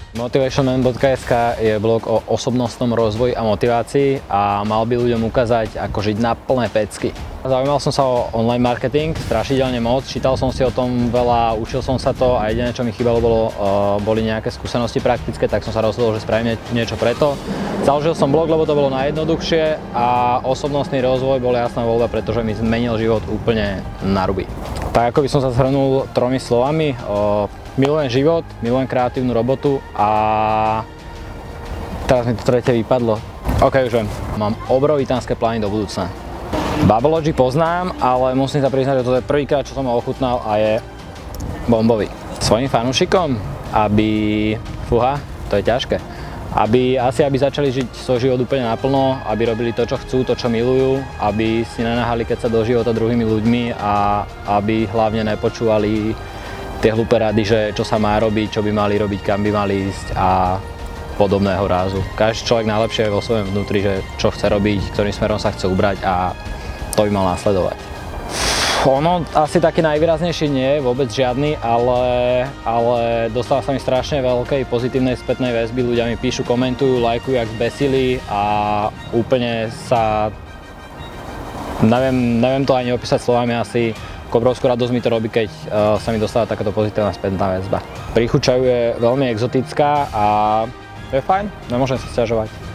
Motivationman.sk je blog o osobnostnom rozvoji a motivácii a mal by ľuďom ukázať, ako žiť na plné pecky. Zaujímal som sa o online marketing strašidelne moc, čítal som si o tom veľa, učil som sa to a jediné, čo mi chýbalo, boli nejaké skúsenosti praktické, tak som sa rozhodol, že spravím niečo preto. Založil som blog, lebo to bolo najjednoduchšie a osobnostný rozvoj bol jasná voľba, pretože mi zmenil život úplne na ruby. Tak ako by som sa zhrnul 3 slovami, milujem život, milujem kreatívnu robotu a teraz mi to tretie vypadlo. Ok, už viem. Mám obrovitánske plány do budúcna. Bubblelogy poznám, ale musím sa priznať, že to je prvýkrát, čo som ho ochutnal a je bombový. Svojim fanúšikom, fúha, to je ťažké. Aby začali žiť svoj život úplne naplno, aby robili to, čo chcú, to, čo milujú, aby si nenahali keď sa do života druhými ľuďmi a aby hlavne nepočúvali tie hlúpe rady, že čo sa má robiť, čo by mali robiť, kam by mali ísť a podobného rázu. Každý človek najlepšie je vo svojom vnútri, že čo chce robiť, ktorým smerom sa chce ubrať a to by mal nasledovať. Ono asi taký najvýraznejší nie je vôbec žiadny, ale dostáva sa mi strašne veľkej pozitívnej spätnej väzby. Ľudia mi píšu, komentujú, lajkujú jak zbesili a úplne sa... Neviem to ani opísať slovami, asi obrovskú radosť mi to robí, keď sa mi dostáva takáto pozitívna spätná väzba. Príchuť čaju je veľmi exotická a je fajn, nemôžem sa sťažovať.